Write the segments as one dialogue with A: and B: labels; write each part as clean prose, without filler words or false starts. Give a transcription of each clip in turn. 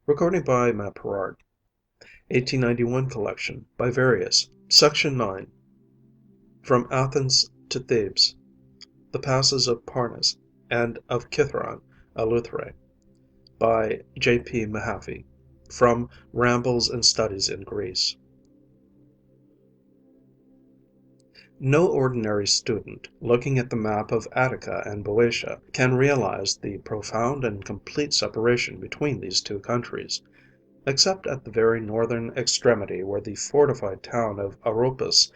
A: Recording by Matt Perard. 1891 collection by Various. Section 9. From Athens to Thebes. The Passes of Parnes and of Kithaeron Eleutherae by J. P. Mahaffy. From Rambles and Studies in Greece. No ordinary student, looking at the map of Attica and Boeotia, can realize the profound and complete separation between these two countries. Except at the very northern extremity where the fortified town of Oropus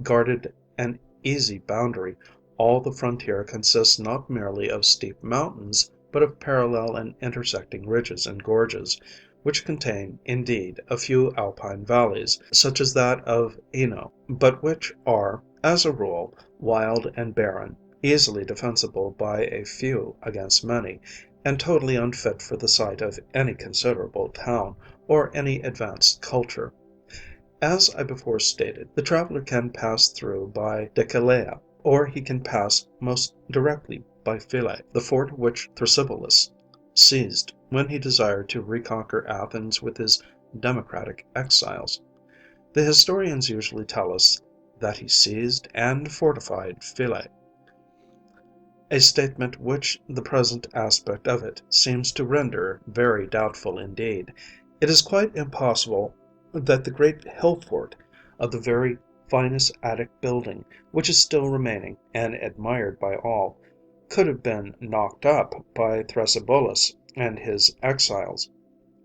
A: guarded an easy boundary, all the frontier consists not merely of steep mountains, but of parallel and intersecting ridges and gorges, which contain, indeed, a few alpine valleys, such as that of Eno, but which are, as a rule, wild and barren, easily defensible by a few against many, and totally unfit for the site of any considerable town, or any advanced culture. As I before stated, the traveler can pass through by Decelea, or he can pass most directly by Philae, the fort which Thrasybulus seized when he desired to reconquer Athens with his democratic exiles. The historians usually tell us that he seized and fortified Philae, a statement which the present aspect of it seems to render very doubtful indeed. It is quite impossible that the great hill fort of the very finest Attic building, which is still remaining and admired by all, could have been knocked up by Thrasybulus and his exiles.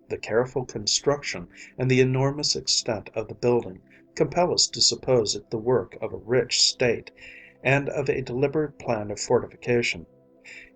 A: The careful construction and the enormous extent of the building compel us to suppose it the work of a rich state, and of a deliberate plan of fortification.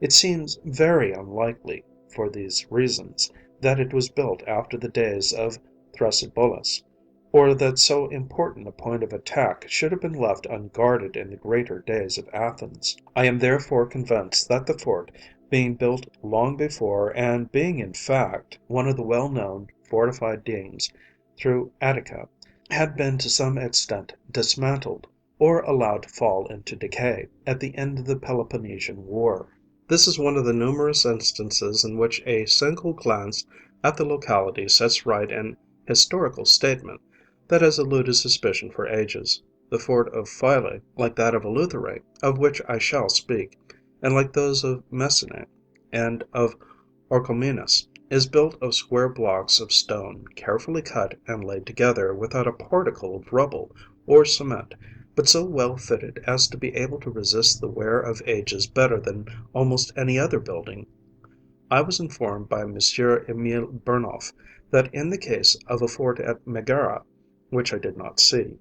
A: It seems very unlikely, for these reasons, that it was built after the days of Thrasybulus, or that so important a point of attack should have been left unguarded in the greater days of Athens. I am therefore convinced that the fort, being built long before, and being in fact one of the well-known fortified demes through Attica, had been to some extent dismantled, or allowed to fall into decay, at the end of the Peloponnesian War. This is one of the numerous instances in which a single glance at the locality sets right an historical statement that has eluded suspicion for ages. The fort of Philae, like that of Eleutherae, of which I shall speak, and like those of Messene and of Orchomenus, is built of square blocks of stone, carefully cut and laid together without a particle of rubble or cement, but so well fitted as to be able to resist the wear of ages better than almost any other building. I was informed by M. Emile Burnouf that in the case of a fort at Megara, which I did not see,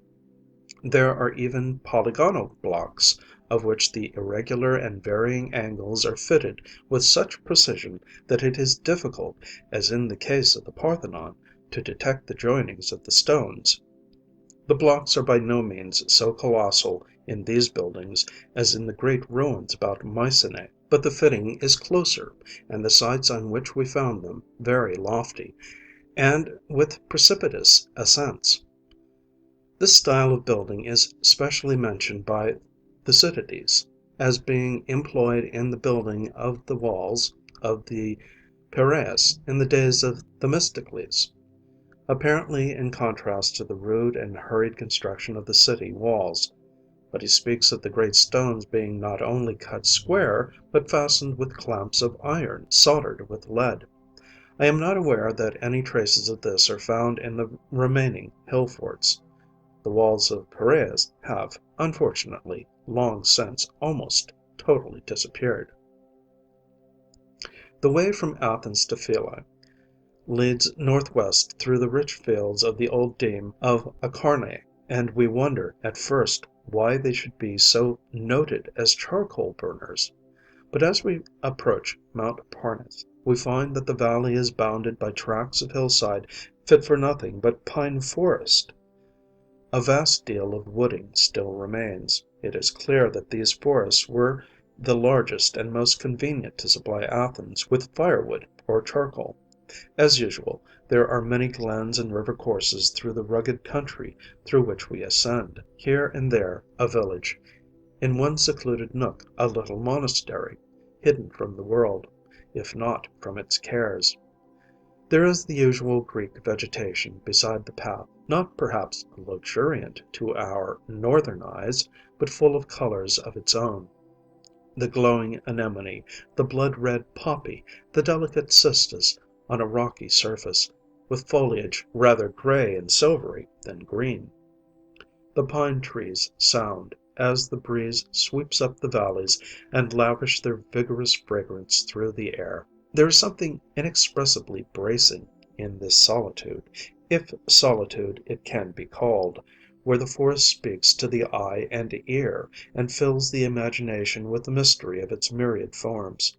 A: there are even polygonal blocks, of which the irregular and varying angles are fitted with such precision that it is difficult, as in the case of the Parthenon, to detect the joinings of the stones. The blocks are by no means so colossal in these buildings as in the great ruins about Mycenae, but the fitting is closer, and the sites on which we found them very lofty, and with precipitous ascents. This style of building is specially mentioned by Thucydides as being employed in the building of the walls of the Piraeus in the days of Themistocles, apparently in contrast to the rude and hurried construction of the city walls. But he speaks of the great stones being not only cut square, but fastened with clamps of iron soldered with lead. I am not aware that any traces of this are found in the remaining hill forts. The walls of Piraeus have, unfortunately, long since almost totally disappeared. The way from Athens to Philae leads northwest through the rich fields of the old deme of Acharnae, and we wonder at first why they should be so noted as charcoal burners. But as we approach Mount Parnes, we find that the valley is bounded by tracts of hillside fit for nothing but pine forest. A vast deal of wooding still remains. It is clear that these forests were the largest and most convenient to supply Athens with firewood or charcoal. As usual, there are many glens and river courses through the rugged country through which we ascend. Here and there a village, in one secluded nook a little monastery, hidden from the world, if not from its cares. There is the usual Greek vegetation beside the path, not perhaps luxuriant to our northern eyes, but full of colors of its own: the glowing anemone, the blood red poppy, the delicate cistus on a rocky surface, with foliage rather gray and silvery than green. The pine trees sound, as the breeze sweeps up the valleys, and lavish their vigorous fragrance through the air. There is something inexpressibly bracing in this solitude, if solitude it can be called, where the forest speaks to the eye and ear, and fills the imagination with the mystery of its myriad forms.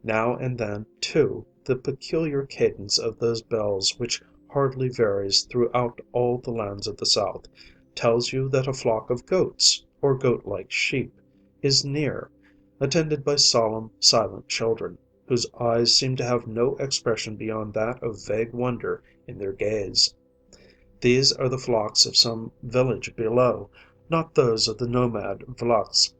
A: Now and then, too, the peculiar cadence of those bells which hardly varies throughout all the lands of the south, tells you that a flock of goats, or goat-like sheep, is near, attended by solemn, silent children, whose eyes seem to have no expression beyond that of vague wonder in their gaze. These are the flocks of some village below, not those of the nomad Vlachs,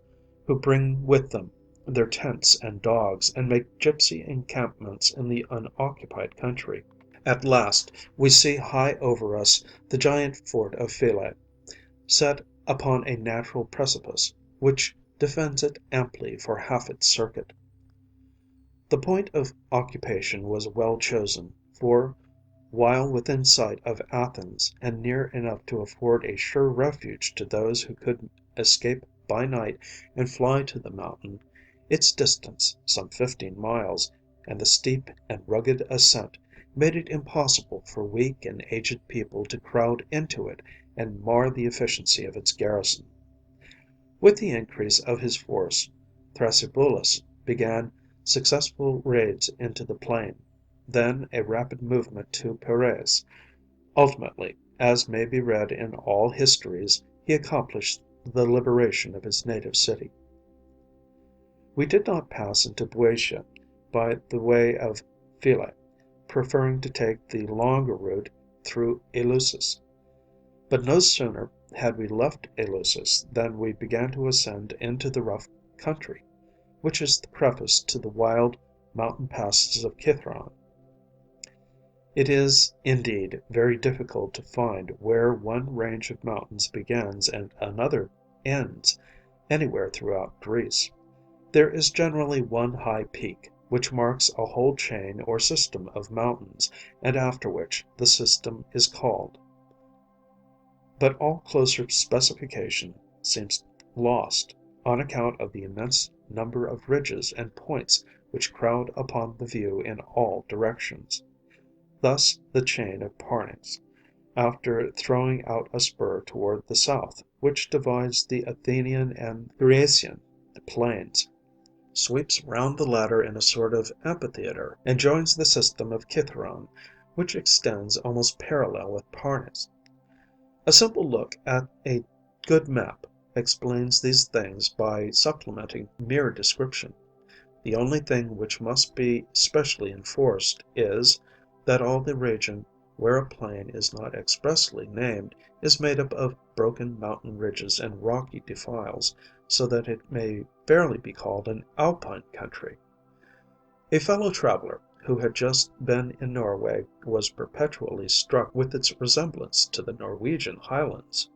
A: who bring with them their tents and dogs, and make gypsy encampments in the unoccupied country. At last we see high over us the giant fort of Philae, set upon a natural precipice, which defends it amply for half its circuit. The point of occupation was well chosen, for while within sight of Athens, and near enough to afford a sure refuge to those who could escape by night and fly to the mountain, its distance, some 15 miles, and the steep and rugged ascent, made it impossible for weak and aged people to crowd into it and mar the efficiency of its garrison. With the increase of his force, Thrasybulus began successful raids into the plain, then a rapid movement to Piraeus. Ultimately, as may be read in all histories, he accomplished the liberation of his native city. We did not pass into Boeotia by the way of Philae, preferring to take the longer route through Eleusis. But no sooner had we left Eleusis than we began to ascend into the rough country, which is the preface to the wild mountain passes of Cithæron. It is, indeed, very difficult to find where one range of mountains begins and another ends, anywhere throughout Greece. There is generally one high peak, which marks a whole chain or system of mountains, and after which the system is called. But all closer specification seems lost, on account of the immense number of ridges and points which crowd upon the view in all directions. Thus the chain of Parnes, after throwing out a spur toward the south, which divides the Athenian and Thriasian plains, sweeps round the latter in a sort of amphitheatre, and joins the system of Cithæron, which extends almost parallel with Parnes. A simple look at a good map explains these things by supplementing mere description. The only thing which must be specially enforced is, that all the region where a plain is not expressly named is made up of broken mountain ridges and rocky defiles, so that it may fairly be called an alpine country. A fellow traveller, who had just been in Norway, was perpetually struck with its resemblance to the Norwegian highlands.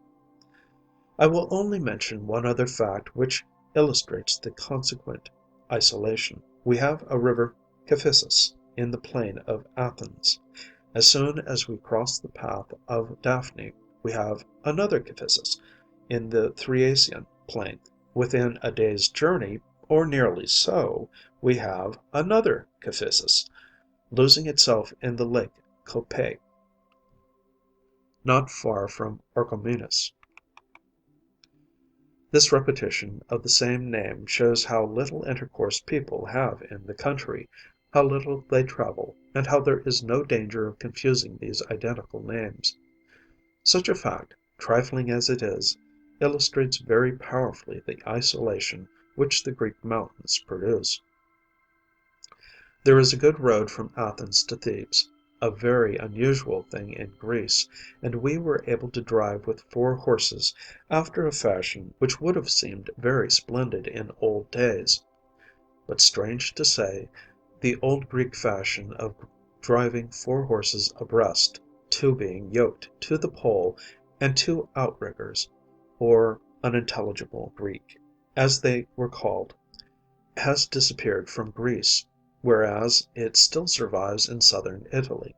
A: I will only mention one other fact which illustrates the consequent isolation. We have a river Kephissus in the plain of Athens. As soon as we cross the path of Daphne, we have another Kephissus in the Thriasian plain. Within a day's journey, or nearly so, we have another Kephissus, losing itself in the lake Copais, not far from Orchomenus. This repetition of the same name shows how little intercourse people have in the country, how little they travel, and how there is no danger of confusing these identical names. Such a fact, trifling as it is, illustrates very powerfully the isolation which the Greek mountains produce. There is a good road from Athens to Thebes, a very unusual thing in Greece, and we were able to drive with 4 horses, after a fashion which would have seemed very splendid in old days. But strange to say, the old Greek fashion of driving 4 horses abreast, 2 being yoked to the pole, and 2 outriggers, or unintelligible Greek, as they were called, has disappeared from Greece, whereas it still survives in southern Italy.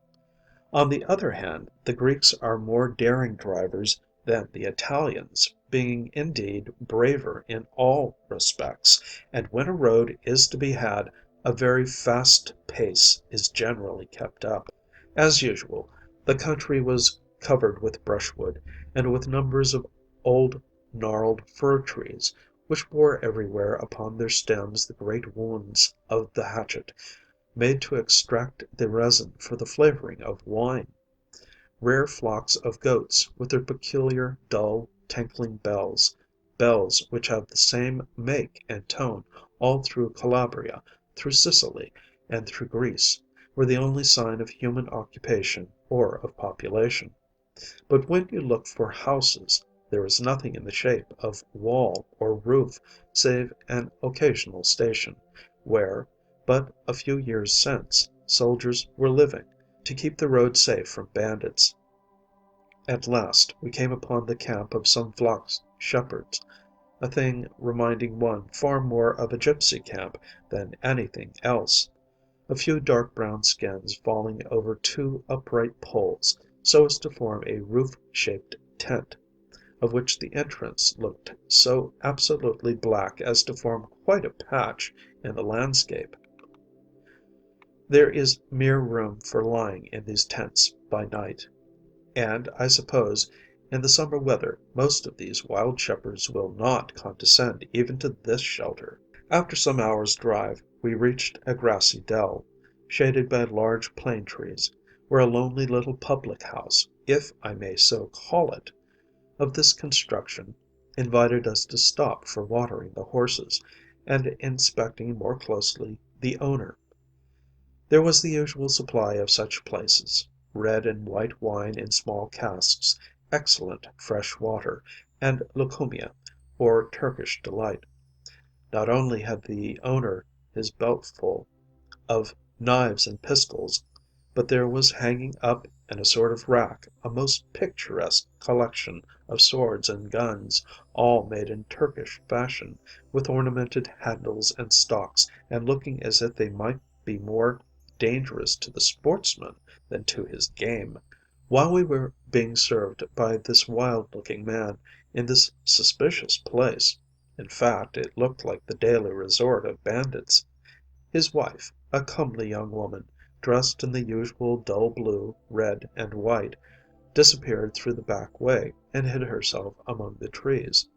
A: On the other hand, the Greeks are more daring drivers than the Italians, being indeed braver in all respects, and when a road is to be had, a very fast pace is generally kept up. As usual, the country was covered with brushwood, and with numbers of old gnarled fir trees, which bore everywhere upon their stems the great wounds of the hatchet, made to extract the resin for the flavoring of wine. Rare flocks of goats, with their peculiar, dull, tinkling bells which have the same make and tone all through Calabria, through Sicily, and through Greece, were the only sign of human occupation or of population. But when you look for houses, there is nothing in the shape of wall or roof save an occasional station, where, but a few years since, soldiers were living, to keep the road safe from bandits. At last we came upon the camp of some Vlach shepherds, a thing reminding one far more of a gypsy camp than anything else, a few dark brown skins falling over 2 upright poles, so as to form a roof-shaped tent, of which the entrance looked so absolutely black as to form quite a patch in the landscape. There is mere room for lying in these tents by night, and I suppose in the summer weather most of these wild shepherds will not condescend even to this shelter. After some hours' drive we reached a grassy dell, shaded by large plane trees, where a lonely little public house, if I may so call it, of this construction, invited us to stop for watering the horses, and inspecting more closely the owner. There was the usual supply of such places: red and white wine in small casks, excellent fresh water, and lucumia, or Turkish delight. Not only had the owner his belt full of knives and pistols, but there was hanging up in a sort of rack a most picturesque collection of swords and guns, all made in Turkish fashion, with ornamented handles and stocks, and looking as if they might be more dangerous to the sportsman than to his game. While we were being served by this wild‐looking man in this suspicious place—in fact, it looked like the daily resort of bandits—his wife, a comely young woman, dressed in the usual dull blue, red, and white, disappeared through the back way and hid herself among the trees.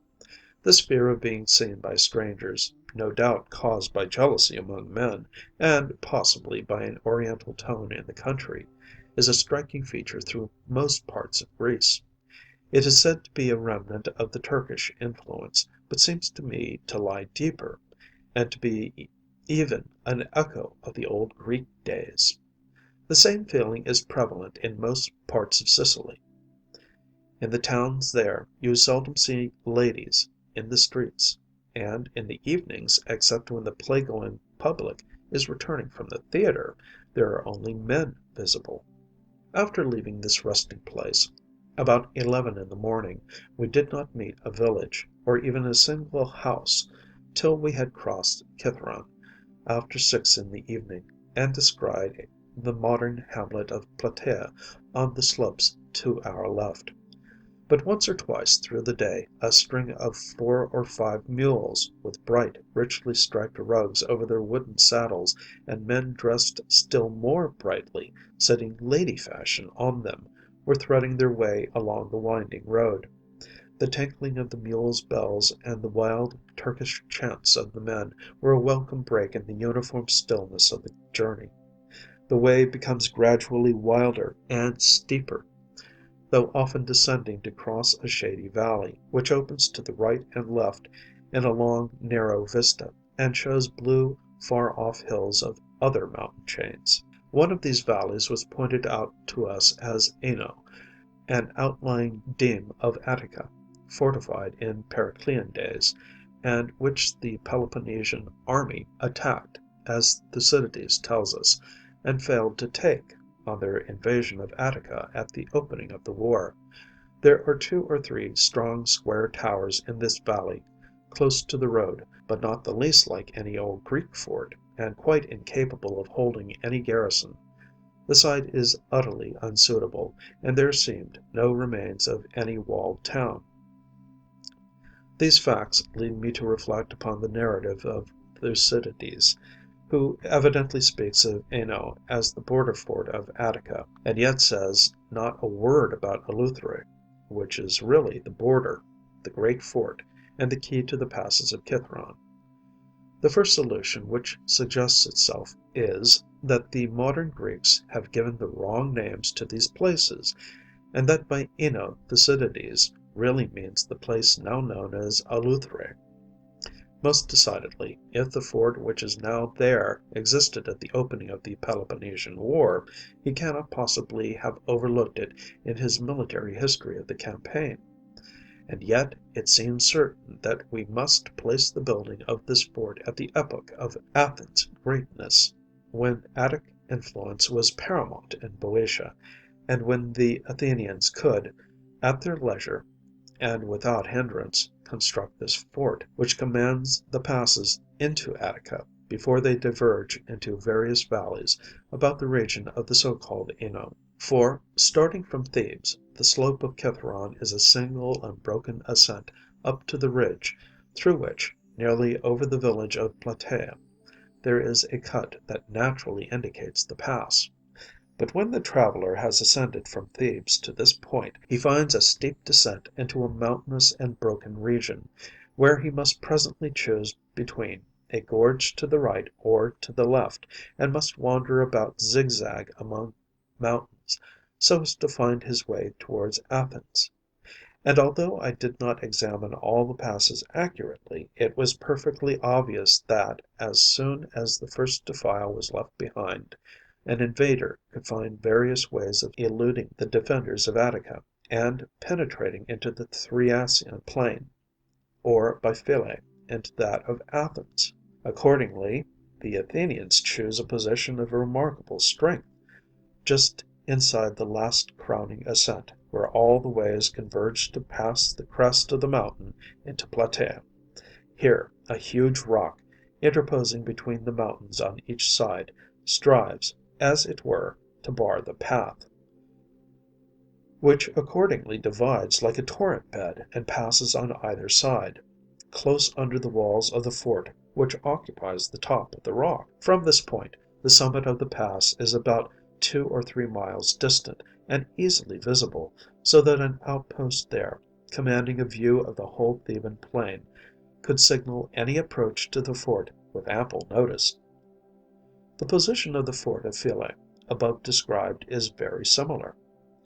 A: This fear of being seen by strangers, no doubt caused by jealousy among men, and possibly by an Oriental tone in the country, is a striking feature through most parts of Greece. It is said to be a remnant of the Turkish influence, but seems to me to lie deeper, and to be even an echo of the old Greek days. The same feeling is prevalent in most parts of Sicily. In the towns there you seldom see ladies in the streets, and in the evenings, except when the play‐going public is returning from the theatre, there are only men visible. After leaving this resting place, about 11 in the morning, we did not meet a village, or even a single house, till we had crossed Cithæron, after 6 in the evening, and descried the modern hamlet of Plataea on the slopes to our left. But once or twice through the day a string of 4 or 5 mules, with bright, richly striped rugs over their wooden saddles, and men dressed still more brightly, sitting lady fashion on them, were threading their way along the winding road. The tinkling of the mules' bells and the wild Turkish chants of the men were a welcome break in the uniform stillness of the journey. The way becomes gradually wilder and steeper, though often descending to cross a shady valley, which opens to the right and left in a long narrow vista, and shows blue far‐off hills of other mountain chains. One of these valleys was pointed out to us as Eno, an outlying deme of Attica, fortified in Periclean days, and which the Peloponnesian army attacked, as Thucydides tells us, and failed to take. on their invasion of Attica at the opening of the war. There are 2 or 3 strong square towers in this valley, close to the road, but not the least like any old Greek fort, and quite incapable of holding any garrison. The site is utterly unsuitable, and there seemed no remains of any walled town. These facts lead me to reflect upon the narrative of Thucydides, who evidently speaks of Eno as the border fort of Attica, and yet says not a word about Eleutherae, which is really the border, the great fort, and the key to the passes of Cithæron. The first solution which suggests itself is, that the modern Greeks have given the wrong names to these places, and that by Eno Thucydides really means the place now known as Eleutherae. Most decidedly, if the fort which is now there existed at the opening of the Peloponnesian War, he cannot possibly have overlooked it in his military history of the campaign. And yet it seems certain that we must place the building of this fort at the epoch of Athens' greatness, when Attic influence was paramount in Boeotia, and when the Athenians could, at their leisure and without hindrance, construct this fort, which commands the passes into Attica before they diverge into various valleys about the region of the so-called Eno. For, starting from Thebes, the slope of Cithæron is a single unbroken ascent up to the ridge, through which, nearly over the village of Plataea, there is a cut that naturally indicates the pass. But when the traveller has ascended from Thebes to this point, he finds a steep descent into a mountainous and broken region, where he must presently choose between a gorge to the right or to the left, and must wander about zigzag among mountains, so as to find his way towards Athens. And although I did not examine all the passes accurately, it was perfectly obvious that, as soon as the first defile was left behind, an invader could find various ways of eluding the defenders of Attica, and penetrating into the Thriasian plain, or by Phyle into that of Athens. Accordingly, the Athenians choose a position of remarkable strength, just inside the last crowning ascent, where all the ways converge to pass the crest of the mountain into Plataea. Here a huge rock, interposing between the mountains on each side, strives, as it were, to bar the path, which accordingly divides like a torrent bed and passes on either side, close under the walls of the fort which occupies the top of the rock. From this point the summit of the pass is about 2 or 3 miles distant and easily visible, so that an outpost there, commanding a view of the whole Theban plain, could signal any approach to the fort with ample notice. The position of the fort of Phyle, above described, is very similar.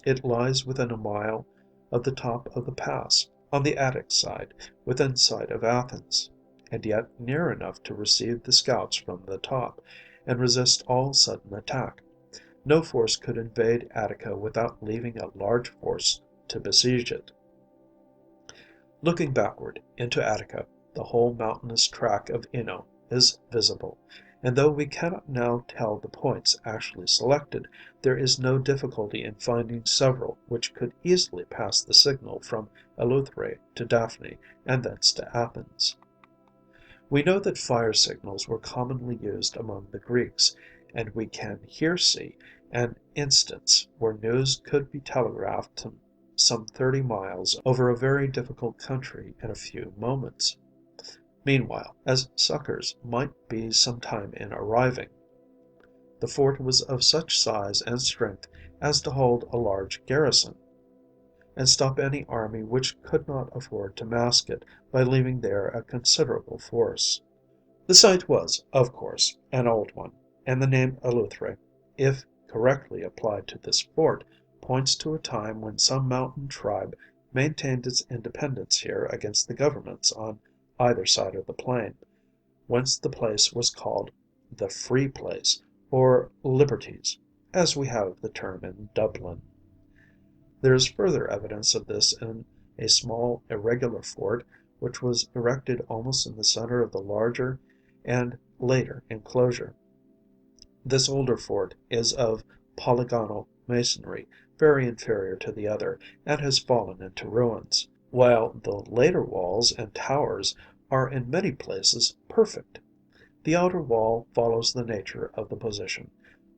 A: It lies within a mile of the top of the pass, on the Attic side, within sight of Athens, and yet near enough to receive the scouts from the top, and resist all sudden attack. No force could invade Attica without leaving a large force to besiege it. Looking backward into Attica, the whole mountainous track of Eno is visible, and though we cannot now tell the points actually selected, there is no difficulty in finding several which could easily pass the signal from Eleutherae to Daphne, and thence to Athens. We know that fire signals were commonly used among the Greeks, and we can here see an instance where news could be telegraphed some 30 miles over a very difficult country in a few moments. Meanwhile, as succors might be some time in arriving, the fort was of such size and strength as to hold a large garrison, and stop any army which could not afford to mask it by leaving there a considerable force. The site was, of course, an old one, and the name Eleutherae, if correctly applied to this fort, points to a time when some mountain tribe maintained its independence here against the governments on either side of the plain, whence the place was called the Free Place, or Liberties, as we have the term in Dublin. There is further evidence of this in a small irregular fort which was erected almost in the centre of the larger and later enclosure. This older fort is of polygonal masonry very inferior to the other, and has fallen into ruins, while the later walls and towers are in many places perfect. The outer wall follows the nature of the position,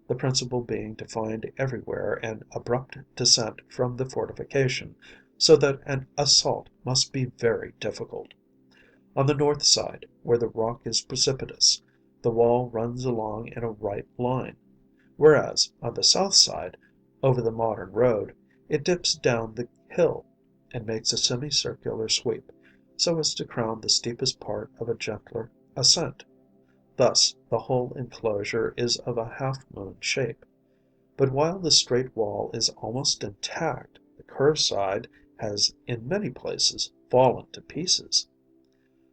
A: the principle being to find everywhere an abrupt descent from the fortification, so that an assault must be very difficult. On the north side, where the rock is precipitous, the wall runs along in a right line, whereas on the south side, over the modern road, it dips down the hill and makes a semicircular sweep, so as to crown the steepest part of a gentler ascent. Thus the whole enclosure is of a half moon shape. But while the straight wall is almost intact, the curved side has in many places fallen to pieces.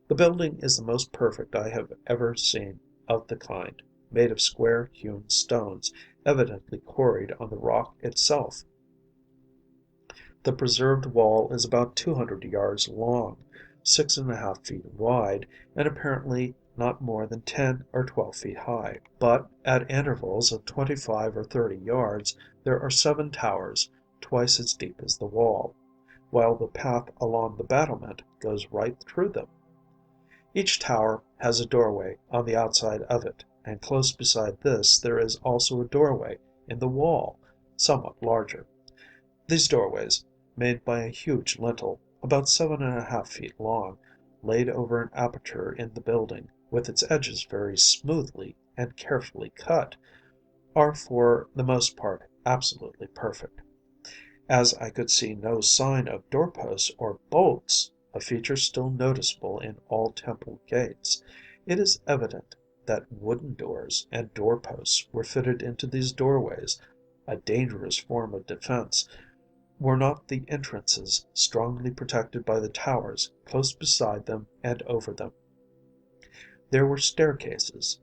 A: The building is the most perfect I have ever seen of the kind, made of square hewn stones, evidently quarried on the rock itself. The preserved wall is about 200 yards long, 6½ feet wide, and apparently not more than 10 or 12 feet high. But at intervals of 25 or 30 yards there are 7 towers, twice as deep as the wall, while the path along the battlement goes right through them. Each tower has a doorway on the outside of it, and close beside this there is also a doorway in the wall, somewhat larger. These doorways, made by a huge lintel, about 7½ feet long, laid over an aperture in the building, with its edges very smoothly and carefully cut, are for the most part absolutely perfect. As I could see no sign of doorposts or bolts, a feature still noticeable in all temple gates, it is evident that wooden doors and doorposts were fitted into these doorways, a dangerous form of defence, were not the entrances strongly protected by the towers close beside them and over them. There were staircases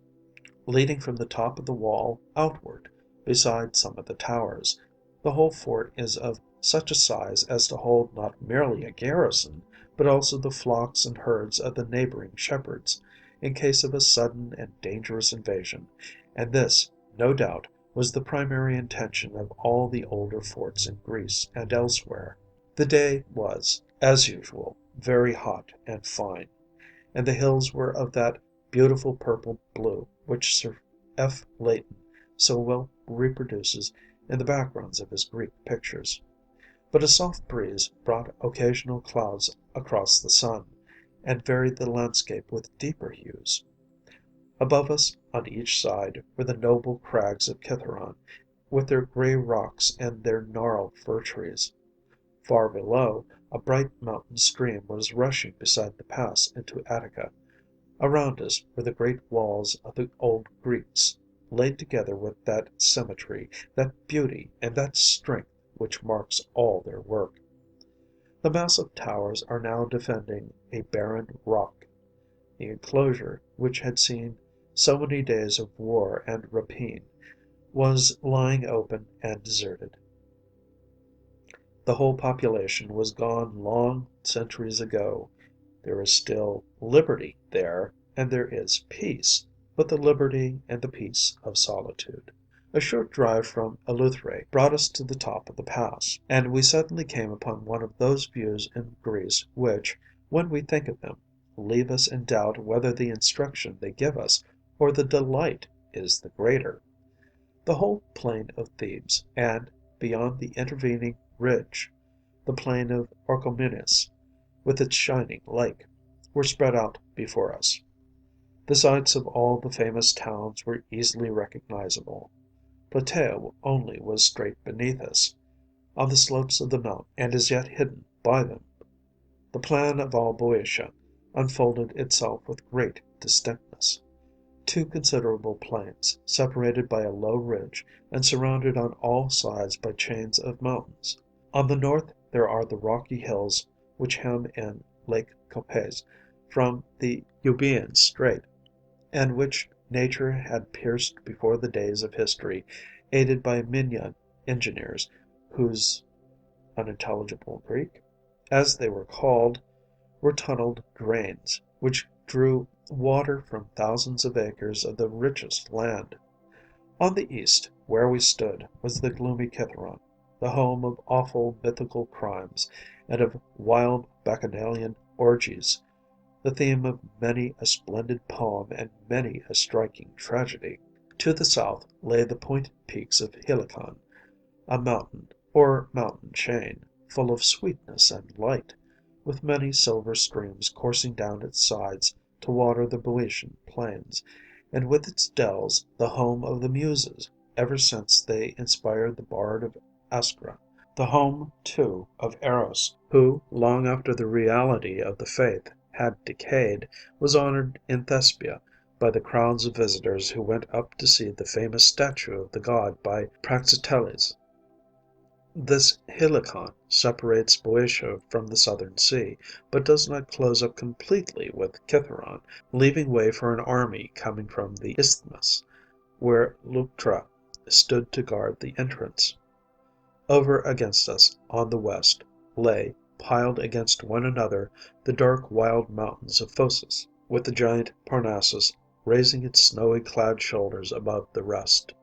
A: leading from the top of the wall outward, beside some of the towers. The whole fort is of such a size as to hold not merely a garrison, but also the flocks and herds of the neighboring shepherds, in case of a sudden and dangerous invasion, and this, no doubt, was the primary intention of all the older forts in Greece and elsewhere. The day was, as usual, very hot and fine, and the hills were of that beautiful purple blue which Sir F. Leighton so well reproduces in the backgrounds of his Greek pictures. But a soft breeze brought occasional clouds across the sun, and varied the landscape with deeper hues. Above us, on each side, were the noble crags of Cithæron, with their grey rocks and their gnarled fir trees. Far below, a bright mountain stream was rushing beside the pass into Attica. Around us were the great walls of the old Greeks, laid together with that symmetry, that beauty, and that strength which marks all their work. The massive towers are now defending a barren rock. The enclosure, which had seen so many days of war and rapine, was lying open and deserted. The whole population was gone long centuries ago. There is still liberty there, and there is peace, but the liberty and the peace of solitude. A short drive from Eleutheræ brought us to the top of the pass, and we suddenly came upon one of those views in Greece which, when we think of them, leave us in doubt whether the instruction they give us or the delight is the greater. The whole plain of Thebes, and, beyond the intervening ridge, the plain of Orchomenus, with its shining lake, were spread out before us. The sites of all the famous towns were easily recognizable. Plataea only was straight beneath us, on the slopes of the mountain, and is yet hidden by them. The plan of all Boeotia unfolded itself with great distinctness. Two considerable plains, separated by a low ridge, and surrounded on all sides by chains of mountains. On the north there are the rocky hills which hem in Lake Copais from the Euboean Strait, and which nature had pierced before the days of history, aided by Minoan engineers, whose (unintelligible Greek?) as they were called, were tunneled drains, which drew water from thousands of acres of the richest land. On the east, where we stood, was the gloomy Cithæron, the home of awful mythical crimes and of wild bacchanalian orgies, the theme of many a splendid poem and many a striking tragedy. To the south lay the pointed peaks of Helicon, a mountain, or mountain chain, full of sweetness and light, with many silver streams coursing down its sides to water the Boeotian plains, and with its dells the home of the Muses, ever since they inspired the bard of Askra; the home, too, of Eros, who, long after the reality of the faith had decayed, was honored in Thespia by the crowds of visitors who went up to see the famous statue of the god by Praxiteles. This Helicon separates Boeotia from the southern sea, but does not close up completely with Cithæron, leaving way for an army coming from the isthmus, where Leuctra stood to guard the entrance. Over against us, on the west, lay, piled against one another, the dark wild mountains of Phocis, with the giant Parnassus raising its snowy clad shoulders above the rest.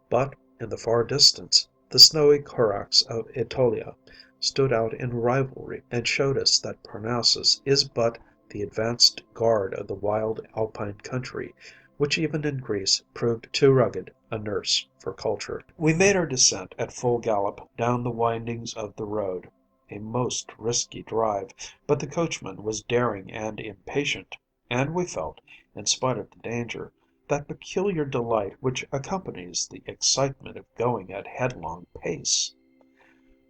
A: But in the far distance the snowy corax of Ætolia stood out in rivalry and showed us that Parnassus is but the advanced guard of the wild alpine country, which even in Greece proved too rugged a nurse for culture. We made our descent at full gallop down the windings of the road, a most risky drive, but the coachman was daring and impatient, and we felt, in spite of the danger, that peculiar delight which accompanies the excitement of going at headlong pace.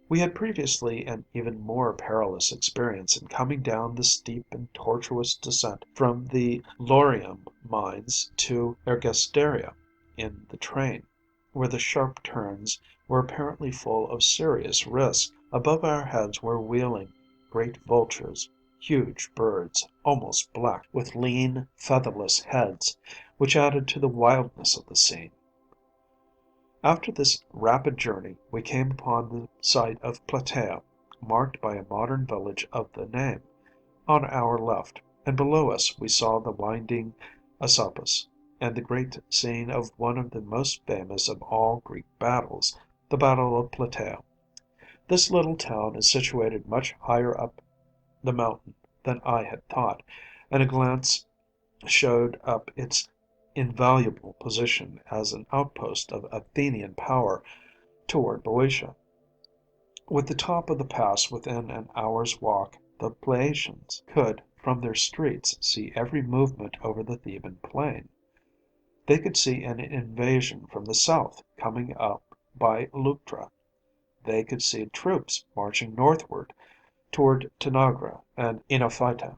A: We had previously an even more perilous experience in coming down the steep and tortuous descent from the Laurium mines to Ergasteria in the train, where the sharp turns were apparently full of serious risk. Above our heads were wheeling great vultures, huge birds, almost black, with lean, featherless heads, which added to the wildness of the scene. After this rapid journey we came upon the site of Plataea, marked by a modern village of the name, on our left, and below us we saw the winding Asopus, and the great scene of one of the most famous of all Greek battles, the Battle of Plataea. This little town is situated much higher up the mountain than I had thought, and a glance showed up its invaluable position as an outpost of Athenian power toward Boeotia. With the top of the pass within an hour's walk, the Phaeacians could, from their streets, see every movement over the Theban plain. They could see an invasion from the south coming up by Leuctra. They could see troops marching northward toward Tanagra and Oenophyta.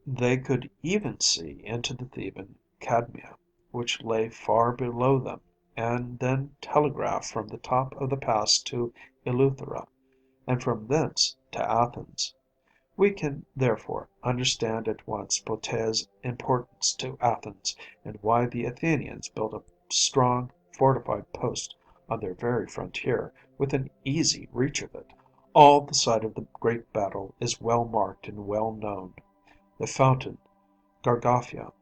A: They could even see into the Theban Cadmea, which lay far below them, and then telegraph from the top of the pass to Eleuthera, and from thence to Athens. We can, therefore, understand at once Plataea's importance to Athens, and why the Athenians built a strong fortified post on their very frontier, within easy reach of it. All the site of the great battle is well marked and well known. The fountain Gargaphia,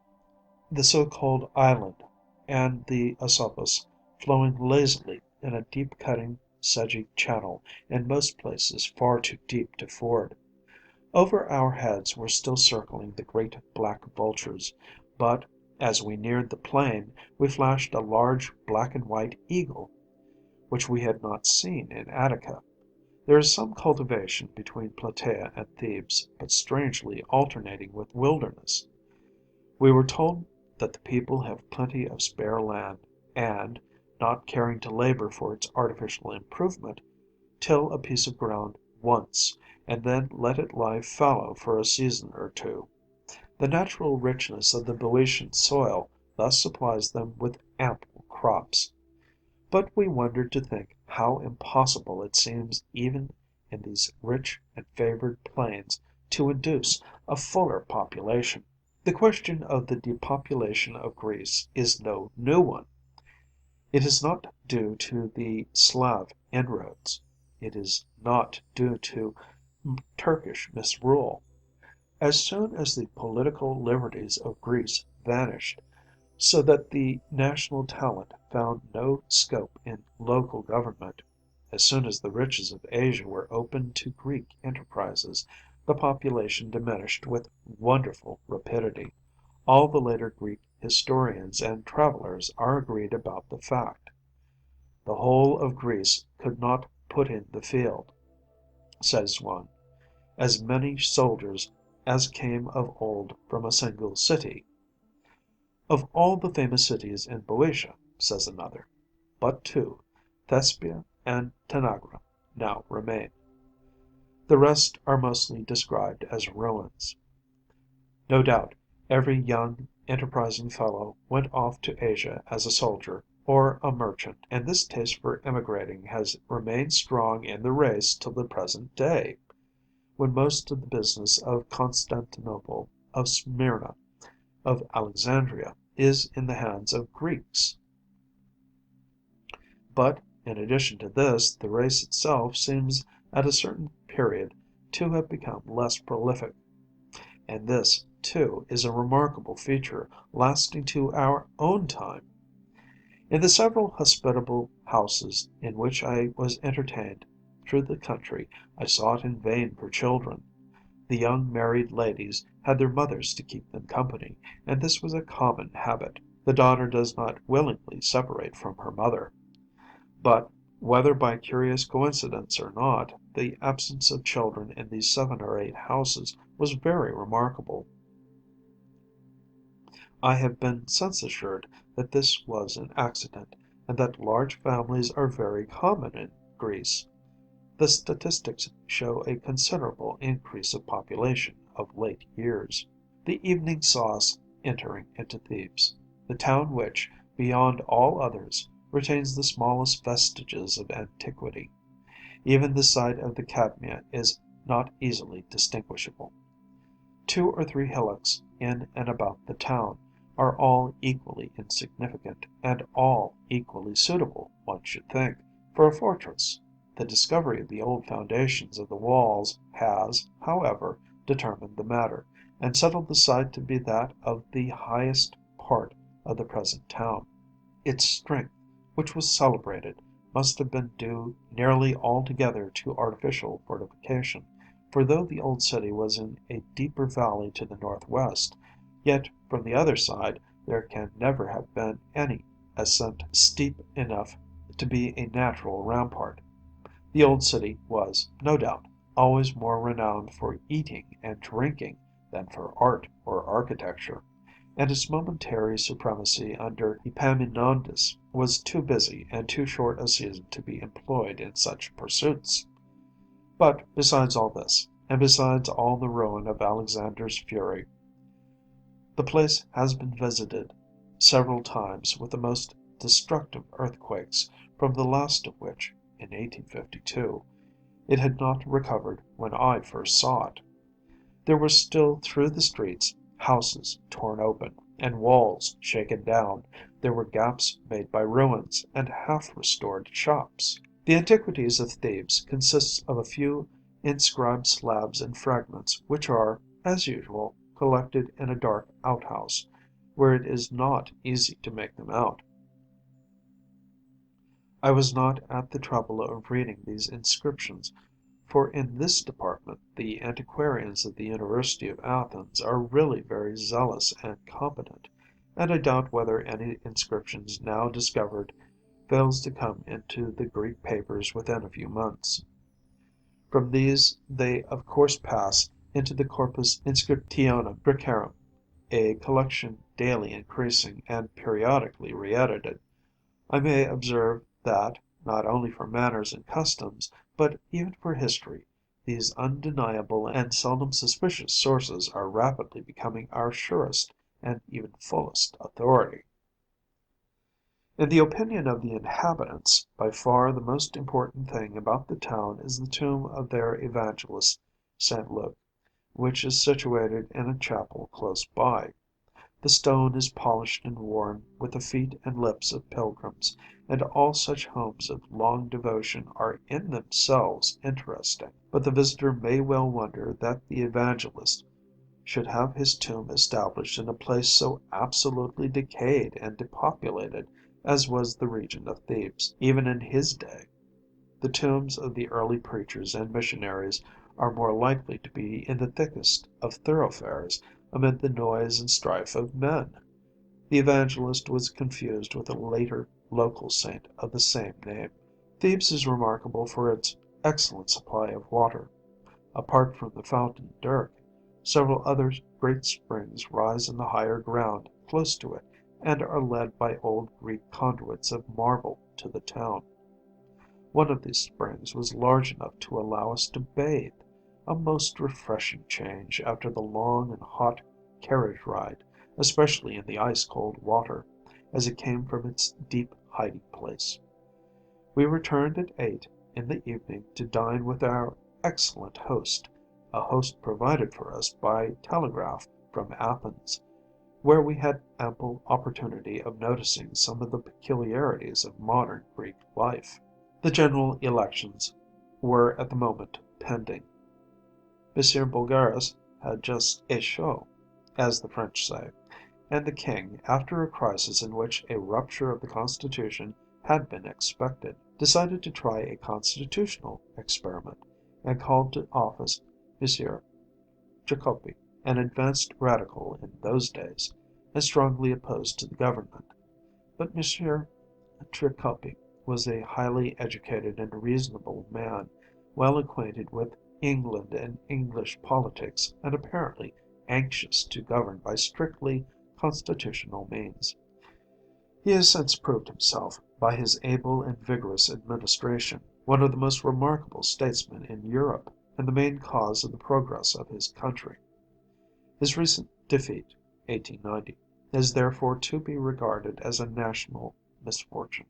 A: the so-called island, and the Asopus flowing lazily in a deep-cutting sedgy channel, in most places far too deep to ford. Over our heads were still circling the great black vultures, but, as we neared the plain, we flashed a large black and white eagle, which we had not seen in Attica. There is some cultivation between Plataea and Thebes, but strangely alternating with wilderness. We were told that the people have plenty of spare land, and, not caring to labor for its artificial improvement, till a piece of ground once, and then let it lie fallow for a season or two. The natural richness of the Boeotian soil thus supplies them with ample crops. But we wondered to think how impossible it seems even in these rich and favored plains to induce a fuller population. The question of the depopulation of Greece is no new one. It is not due to the Slav inroads. It is not due to Turkish misrule. As soon as the political liberties of Greece vanished, so that the national talent found no scope in local government. As soon as the riches of Asia were opened to Greek enterprises, the population diminished with wonderful rapidity. All the later Greek historians and travelers are agreed about the fact. The whole of Greece could not put in the field, says one, as many soldiers as came of old from a single city. Of all the famous cities in Boeotia, says another, but two, Thespia and Tanagra, now remain. The rest are mostly described as ruins. No doubt, every young, enterprising fellow went off to Asia as a soldier or a merchant, and this taste for emigrating has remained strong in the race till the present day, when most of the business of Constantinople, of Smyrna, of Alexandria is in the hands of Greeks. But in addition to this, the race itself seems at a certain period to have become less prolific. And this, too, is a remarkable feature lasting to our own time. In the several hospitable houses in which I was entertained through the country, I sought in vain for children. The young married ladies had their mothers to keep them company, and this was a common habit. The daughter does not willingly separate from her mother. But, whether by curious coincidence or not, the absence of children in these 7 or 8 houses was very remarkable. I have been since assured that this was an accident, and that large families are very common in Greece. The statistics show a considerable increase of population of late years. The evening saw us entering into Thebes, the town which, beyond all others, retains the smallest vestiges of antiquity. Even the site of the Cadmea is not easily distinguishable. 2 or 3 hillocks in and about the town are all equally insignificant, and all equally suitable, one should think, for a fortress. The discovery of the old foundations of the walls has, however, determined the matter, and settled the site to be that of the highest part of the present town. Its strength, which was celebrated, must have been due nearly altogether to artificial fortification, for though the old city was in a deeper valley to the northwest, yet from the other side there can never have been any ascent steep enough to be a natural rampart. The old city was, no doubt, always more renowned for eating and drinking than for art or architecture, and its momentary supremacy under Epaminondas was too busy and too short a season to be employed in such pursuits. But besides all this, and besides all the ruin of Alexander's fury, the place has been visited several times with the most destructive earthquakes, from the last of which, in 1852, it had not recovered when I first saw it. There were still through the streets houses torn open, and walls shaken down. There were gaps made by ruins, and half-restored shops. The Antiquities of Thebes consists of a few inscribed slabs and fragments, which are, as usual, collected in a dark outhouse, where it is not easy to make them out. I was not at the trouble of reading these inscriptions, for in this department the antiquarians of the University of Athens are really very zealous and competent, and I doubt whether any inscriptions now discovered fails to come into the Greek papers within a few months. From these they of course pass into the Corpus Inscriptionum Graecarum, a collection daily increasing and periodically re-edited. I may observe that, not only for manners and customs, but even for history, these undeniable and seldom suspicious sources are rapidly becoming our surest and even fullest authority. In the opinion of the inhabitants, by far the most important thing about the town is the tomb of their evangelist, St. Luke, which is situated in a chapel close by. The stone is polished and worn with the feet and lips of pilgrims, and all such homes of long devotion are in themselves interesting. But the visitor may well wonder that the evangelist, should have his tomb established in a place so absolutely decayed and depopulated as was the region of Thebes, even in his day. The tombs of the early preachers and missionaries are more likely to be in the thickest of thoroughfares, amid the noise and strife of men. The Evangelist was confused with a later local saint of the same name. Thebes is remarkable for its excellent supply of water. Apart from the fountain Dirk, several other great springs rise in the higher ground close to it and are led by old Greek conduits of marble to the town. One of these springs was large enough to allow us to bathe, a most refreshing change after the long and hot carriage ride, especially in the ice cold water, as it came from its deep hiding place. We returned at 8 in the evening to dine with our excellent host, a host provided for us by telegraph from Athens, where we had ample opportunity of noticing some of the peculiarities of modern Greek life. The general elections were at the moment pending. M. Bourgaris had just échoué, as the French say, and the King, after a crisis in which a rupture of the Constitution had been expected, decided to try a constitutional experiment, and called to office M. Jacobi, an advanced radical in those days, and strongly opposed to the government. But M. Jacobi was a highly educated and reasonable man, well acquainted with England and English politics, and apparently anxious to govern by strictly constitutional means. He has since proved himself, by his able and vigorous administration, one of the most remarkable statesmen in Europe, and the main cause of the progress of his country. His recent defeat (1890) is therefore to be regarded as a national misfortune.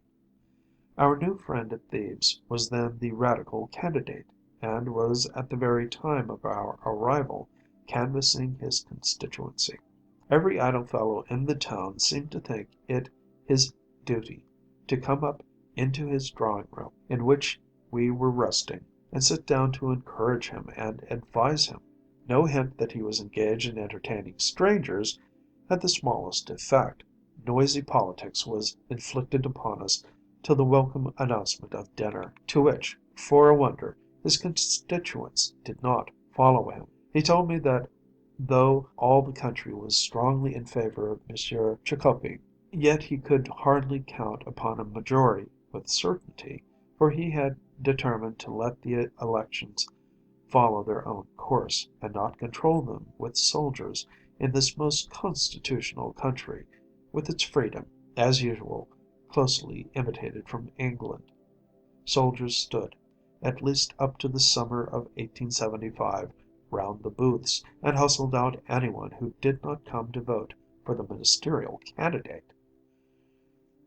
A: Our new friend at Thebes was then the Radical candidate, and was at the very time of our arrival canvassing his constituency. Every idle fellow in the town seemed to think it his duty to come up into his drawing room, in which we were resting, and sit down to encourage him and advise him. No hint that he was engaged in entertaining strangers had the smallest effect. Noisy politics was inflicted upon us till the welcome announcement of dinner, to which, for a wonder, his constituents did not follow him. He told me that though all the country was strongly in favour of M. Jacobi, yet he could hardly count upon a majority with certainty, for he had determined to let the elections follow their own course, and not control them with soldiers in this most constitutional country, with its freedom, as usual, closely imitated from England. Soldiers stood, at least up to the summer of 1875, round the booths, and hustled out anyone who did not come to vote for the ministerial candidate.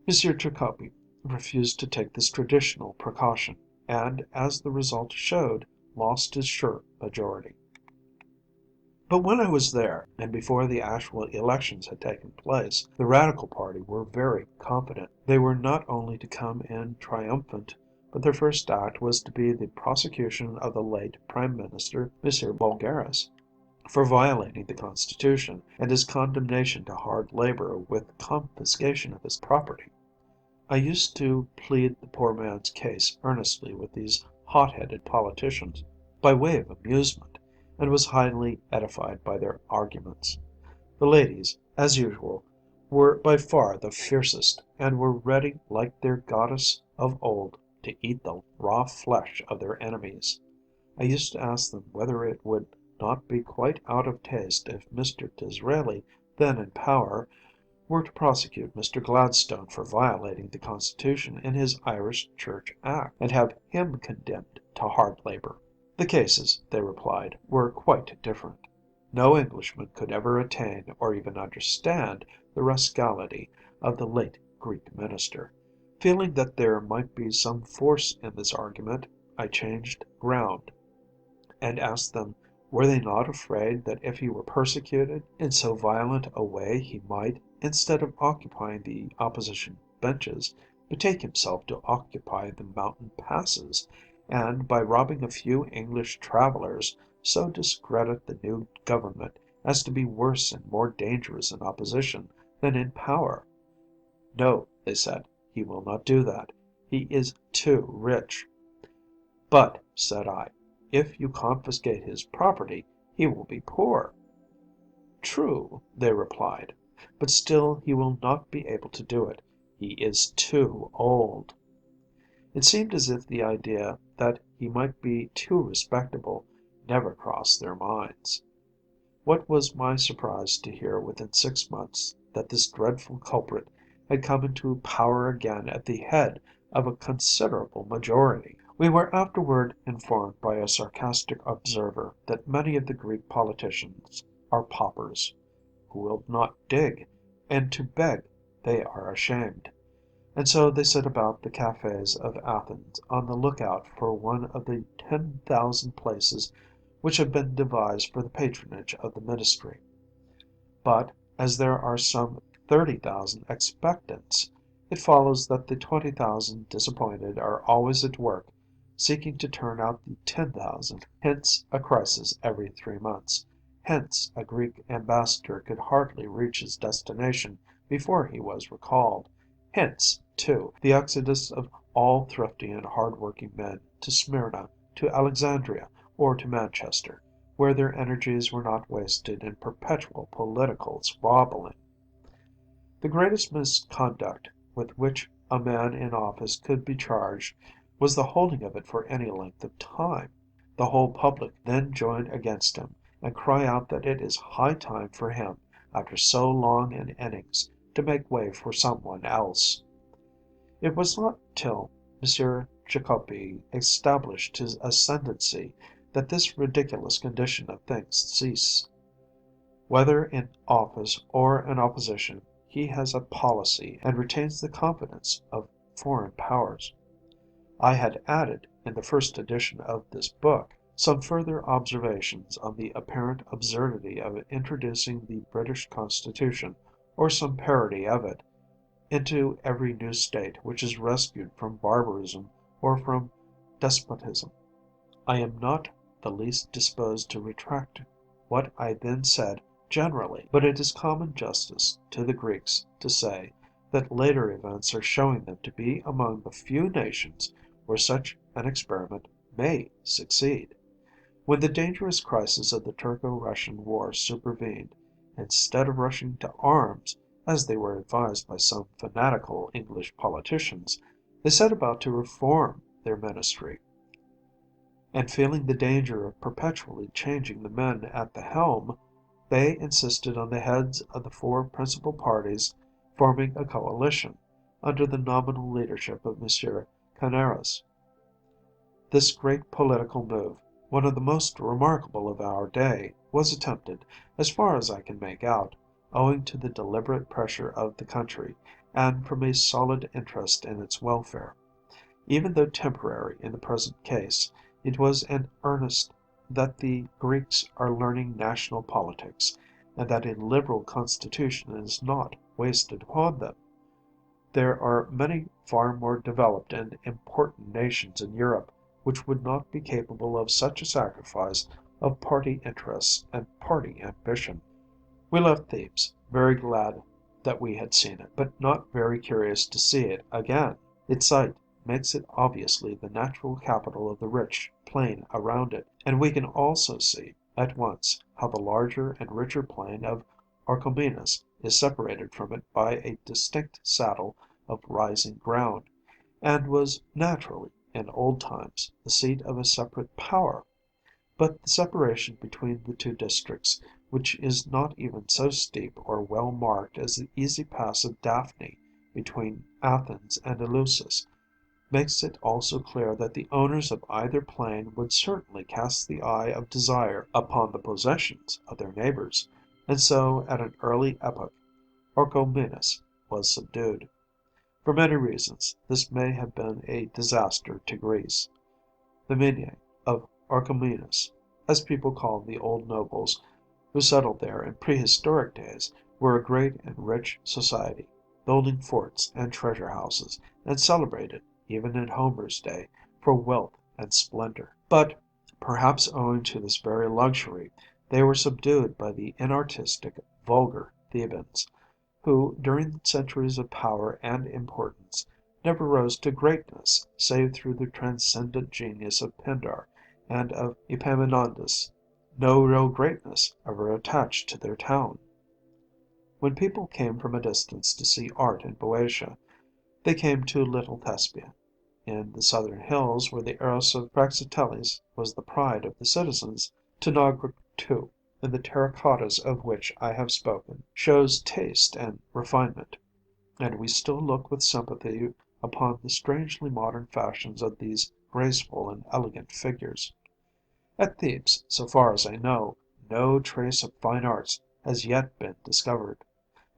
A: M. Jacobi refused to take this traditional precaution, and, as the result showed, lost his sure majority. But when I was there, and before the actual elections had taken place, the Radical party were very confident. They were not only to come in triumphant, but their first act was to be the prosecution of the late Prime Minister, M. Bourgaris, for violating the Constitution, and his condemnation to hard labour with confiscation of his property. I used to plead the poor man's case earnestly with these hot-headed politicians, by way of amusement, and was highly edified by their arguments. The ladies, as usual, were by far the fiercest, and were ready, like their goddess of old, to eat the raw flesh of their enemies. I used to ask them whether it would not be quite out of taste if Mr. Disraeli, then in power, were to prosecute Mr. Gladstone for violating the Constitution in his Irish Church Act, and have him condemned to hard labour. The cases, they replied, were quite different. No Englishman could ever attain, or even understand, the rascality of the late Greek minister. Feeling that there might be some force in this argument, I changed ground, and asked them were they not afraid that if he were persecuted in so violent a way he might, instead of occupying the opposition benches, betake himself to occupy the mountain passes, and, by robbing a few English travellers, so discredit the new government as to be worse and more dangerous in opposition than in power. No, they said, he will not do that. He is too rich. But, said I, if you confiscate his property, he will be poor. True, they replied, but still he will not be able to do it. He is too old. It seemed as if the idea that he might be too respectable never crossed their minds. What was my surprise to hear within 6 months that this dreadful culprit had come into power again at the head of a considerable majority. We were afterward informed by a sarcastic observer that many of the Greek politicians are paupers, who will not dig, and to beg they are ashamed. And so they sit about the cafés of Athens on the lookout for one of the 10,000 places which have been devised for the patronage of the ministry. But as there are some 30,000 expectants, it follows that the 20,000 disappointed are always at work, seeking to turn out the 10,000. Hence a crisis every 3 months. Hence a Greek ambassador could hardly reach his destination before he was recalled. Hence, too, the exodus of all thrifty and hard-working men to Smyrna, to Alexandria, or to Manchester, where their energies were not wasted in perpetual political squabbling. The greatest misconduct with which a man in office could be charged was the holding of it for any length of time. The whole public then join against him, and cry out that it is high time for him, after so long an innings, to make way for some one else. It was not till M. Jacobi established his ascendancy that this ridiculous condition of things ceased. Whether in office or in opposition, he has a policy and retains the confidence of foreign powers. I had added, in the first edition of this book, some further observations on the apparent absurdity of introducing the British Constitution, or some parody of it, into every new state which is rescued from barbarism or from despotism. I am not the least disposed to retract what I then said generally, but it is common justice to the Greeks to say that later events are showing them to be among the few nations where such an experiment may succeed. When the dangerous crisis of the Turco-Russian war supervened, instead of rushing to arms, as they were advised by some fanatical English politicians, they set about to reform their ministry, and feeling the danger of perpetually changing the men at the helm, they insisted on the heads of the four principal parties forming a coalition, under the nominal leadership of M. Canaris. This great political move, one of the most remarkable of our day, was attempted, as far as I can make out, owing to the deliberate pressure of the country, and from a solid interest in its welfare. Even though temporary in the present case, it was an earnest that the Greeks are learning national politics, and that a liberal constitution is not wasted upon them. There are many far more developed and important nations in Europe which would not be capable of such a sacrifice of party interests and party ambition. We left Thebes, very glad that we had seen it, but not very curious to see it again. Its site makes it obviously the natural capital of the rich plain around it, and we can also see at once how the larger and richer plain of Orchomenus is separated from it by a distinct saddle of rising ground, and was naturally, in old times, the seat of a separate power. But the separation between the two districts, which is not even so steep or well marked as the easy pass of Daphne between Athens and Eleusis, makes it also clear that the owners of either plain would certainly cast the eye of desire upon the possessions of their neighbors, and so at an early epoch Orchomenus was subdued. For many reasons this may have been a disaster to Greece. The Miniae of Orchomenus, as people called the old nobles who settled there in prehistoric days, were a great and rich society, building forts and treasure houses, and celebrated, even in Homer's day, for wealth and splendor. But, perhaps owing to this very luxury, They were subdued by the inartistic, vulgar Thebans, who, during centuries of power and importance, never rose to greatness save through the transcendent genius of Pindar and of Epaminondas. No real greatness ever attached to their town. When people came from a distance to see art in Boeotia, they came to Little Thespiæ. In the southern hills, where the Eros of Praxiteles was the pride of the citizens, Tanagra too, in the terra cottas of which I have spoken, shows taste and refinement, and we still look with sympathy upon the strangely modern fashions of these graceful and elegant figures. At Thebes, so far as I know, no trace of fine arts has yet been discovered.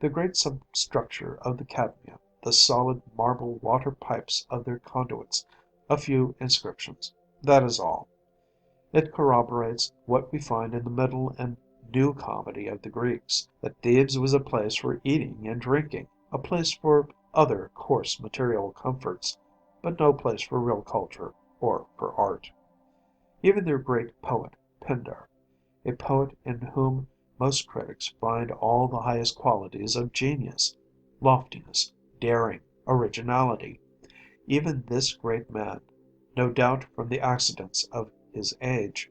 A: The great substructure of the Cadmea, the solid marble water pipes of their conduits, a few inscriptions, that is all. It corroborates what we find in the Middle and New Comedy of the Greeks, that Thebes was a place for eating and drinking, a place for other coarse material comforts, but no place for real culture or for art. Even their great poet, Pindar, a poet in whom most critics find all the highest qualities of genius, loftiness, daring, originality, even this great man, no doubt from the accidents of his age,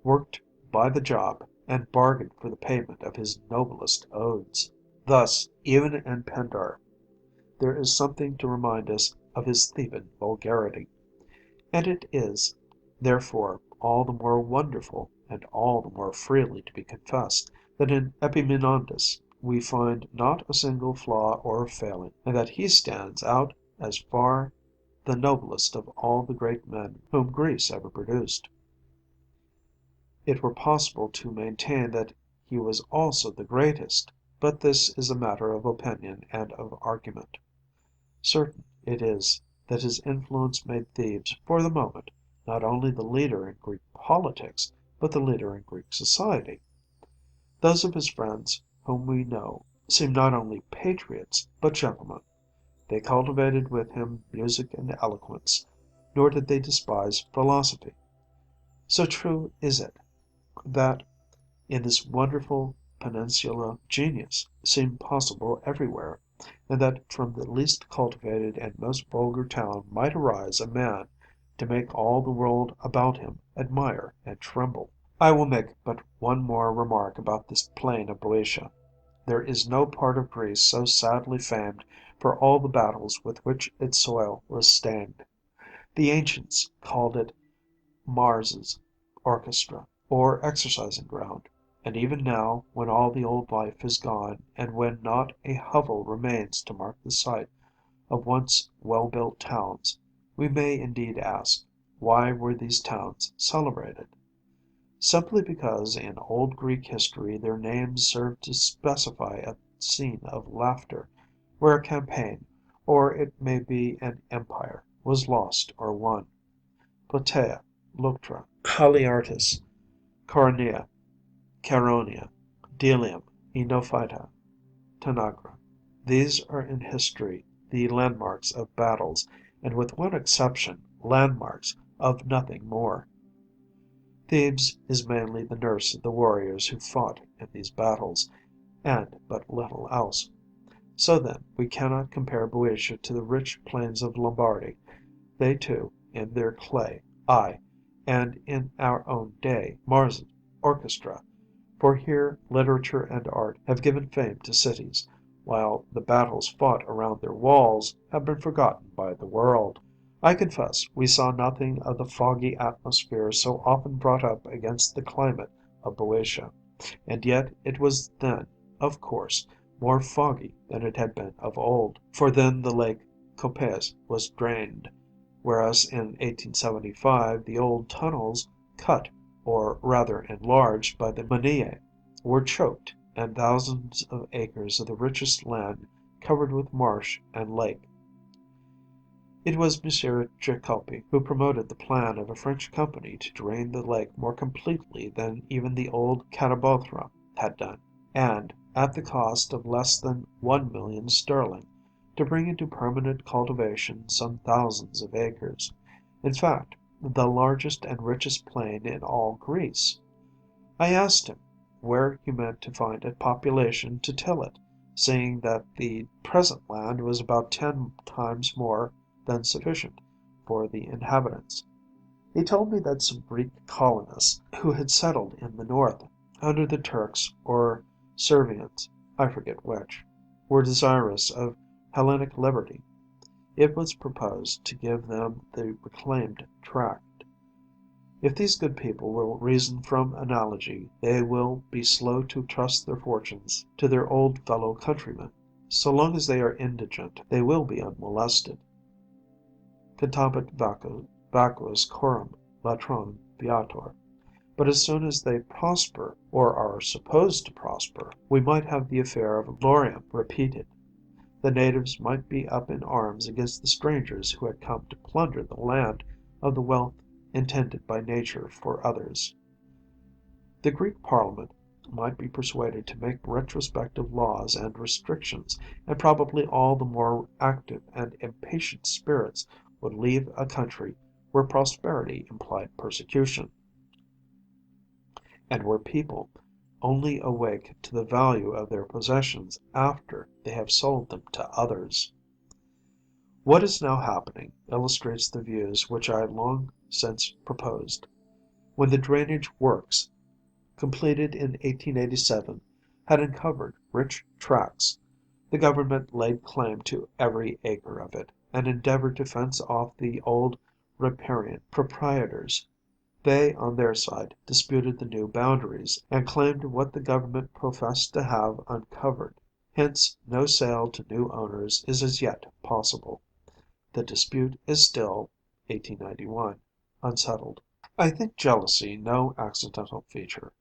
A: worked by the job and bargained for the payment of his noblest odes. Thus, even in Pindar, there is something to remind us of his Theban vulgarity. And it is, therefore, all the more wonderful, and all the more freely to be confessed, that in Epaminondas we find not a single flaw or failing, and that he stands out as far the noblest of all the great men whom Greece ever produced. It were possible to maintain that he was also the greatest, but this is a matter of opinion and of argument. Certain it is that his influence made Thebes, for the moment, not only the leader in Greek politics, but the leader in Greek society. Those of his friends whom we know seem not only patriots, but gentlemen. They cultivated with him music and eloquence, nor did they despise philosophy. So true is it, that in this wonderful peninsula genius seemed possible everywhere, and that from the least cultivated and most vulgar town might arise a man to make all the world about him admire and tremble. I will make but one more remark about this plain of Boeotia. There is no part of Greece so sadly famed for all the battles with which its soil was stained. The ancients called it Mars's orchestra, or exercising ground; and even now, when all the old life is gone, and when not a hovel remains to mark the site of once well-built towns, we may indeed ask, why were these towns celebrated? Simply because in old Greek history their names served to specify a scene of laughter, where a campaign, or it may be an empire, was lost or won. Plataea, Leuctra, Haliartus, Coronea, Chaeronea, Delium, Oenophyta, Tanagra. These are in history the landmarks of battles, and with one exception, landmarks of nothing more. Thebes is mainly the nurse of the warriors who fought in these battles, and but little else. So then, we cannot compare Boeotia to the rich plains of Lombardy. They too, in their clay, aye, and in our own day, Mars's orchestra, for here literature and art have given fame to cities, while the battles fought around their walls have been forgotten by the world. I confess we saw nothing of the foggy atmosphere so often brought up against the climate of Boeotia, and yet it was then, of course, more foggy than it had been of old, for then the lake Copais was drained, whereas in 1875 the old tunnels, cut, or rather enlarged, by the Minier, were choked, and thousands of acres of the richest land covered with marsh and lake. It was M. Jacopi who promoted the plan of a French company to drain the lake more completely than even the old Catabothra had done, and, at the cost of less than 1 million sterling, to bring into permanent cultivation some thousands of acres, in fact, the largest and richest plain in all Greece. I asked him where he meant to find a population to till it, seeing that the present land was about 10 times more than sufficient for the inhabitants. He told me that some Greek colonists who had settled in the north, under the Turks or Servians, I forget which, were desirous of Hellenic liberty. It was proposed to give them the reclaimed tract. If these good people will reason from analogy, they will be slow to trust their fortunes to their old fellow countrymen. So long as they are indigent, they will be unmolested. Cantabit vacuus coram latronum viator. But as soon as they prosper, or are supposed to prosper, we might have the affair of Laurium repeated. The natives might be up in arms against the strangers who had come to plunder the land of the wealth intended by nature for others. The Greek Parliament might be persuaded to make retrospective laws and restrictions, and probably all the more active and impatient spirits would leave a country where prosperity implied persecution, and where people only awake to the value of their possessions after they have sold them to others. What is now happening illustrates the views which I long since proposed. When the drainage works, completed in 1887, had uncovered rich tracts, the government laid claim to every acre of it, and endeavored to fence off the old riparian proprietors. They, on their side, disputed the new boundaries, and claimed what the government professed to have uncovered. Hence no sale to new owners is as yet possible. The dispute is still (1891) unsettled. I think jealousy no accidental feature,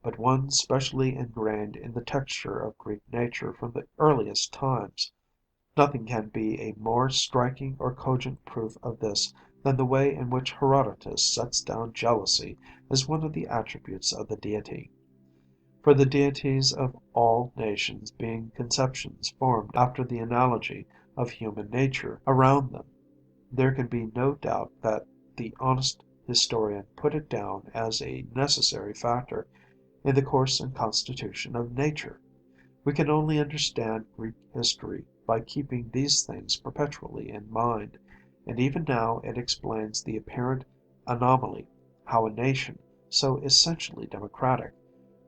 A: but one specially ingrained in the texture of Greek nature from the earliest times. Nothing can be a more striking or cogent proof of this than the way in which Herodotus sets down jealousy as one of the attributes of the deity. For the deities of all nations being conceptions formed after the analogy of human nature around them, there can be no doubt that the honest historian put it down as a necessary factor in the course and constitution of nature. We can only understand Greek history by keeping these things perpetually in mind, and even now it explains the apparent anomaly how a nation, so essentially democratic,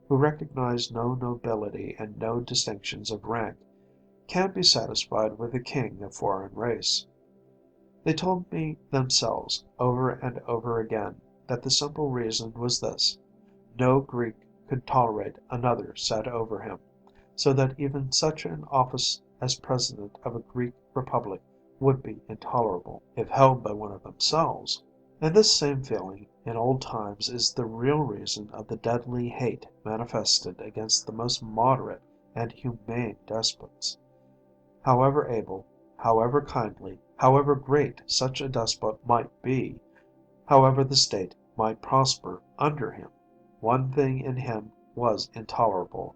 A: who recognize no nobility and no distinctions of rank, can be satisfied with a king of foreign race. They told me themselves, over and over again, that the simple reason was this: no Greek could tolerate another set over him, so that even such an office as President of a Greek Republic would be intolerable, if held by one of themselves. And this same feeling in old times is the real reason of the deadly hate manifested against the most moderate and humane despots. However able, however kindly, however great such a despot might be, however the state might prosper under him, one thing in him was intolerable: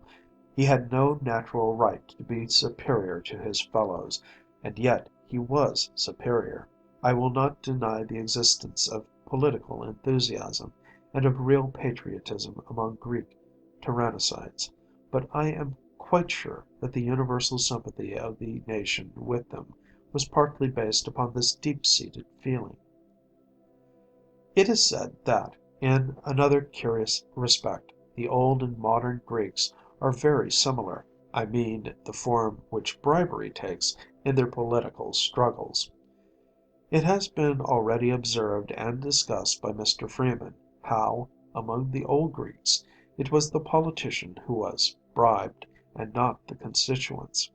A: he had no natural right to be superior to his fellows, and yet he was superior. I will not deny the existence of political enthusiasm and of real patriotism among Greek tyrannicides, but I am quite sure that the universal sympathy of the nation with them was partly based upon this deep-seated feeling. It is said that, in another curious respect, the old and modern Greeks are very similar. I mean the form which bribery takes in their political struggles. It has been already observed and discussed by Mr. Freeman, how, among the old Greeks, it was the politician who was bribed, and not the constituents;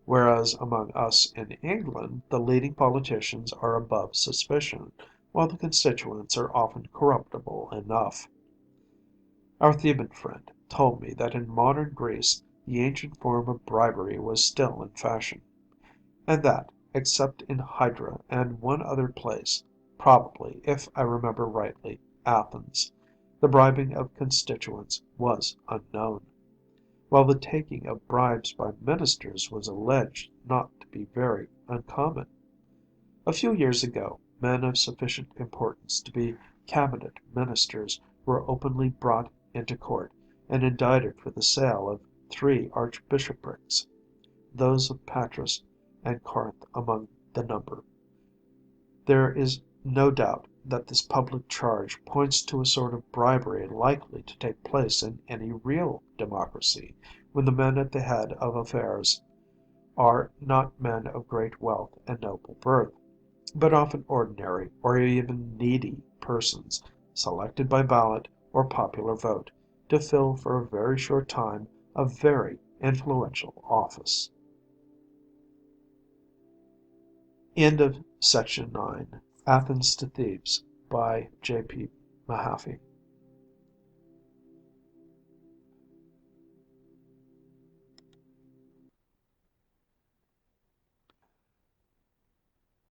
A: whereas among us in England the leading politicians are above suspicion, while the constituents are often corruptible enough. Our Theban friend told me that in modern Greece the ancient form of bribery was still in fashion, and that, except in Hydra and one other place, probably, if I remember rightly, Athens, the bribing of constituents was unknown, while the taking of bribes by ministers was alleged not to be very uncommon. A few years ago, men of sufficient importance to be cabinet ministers were openly brought into court, and indicted for the sale of 3 archbishoprics, those of Patras and Corinth among the number. There is no doubt that this public charge points to a sort of bribery likely to take place in any real democracy, when the men at the head of affairs are not men of great wealth and noble birth, but often ordinary or even needy persons, selected by ballot or popular vote, to fill for a very short time a very influential office. End of Section 9. Athens to Thebes by J. P. Mahaffy.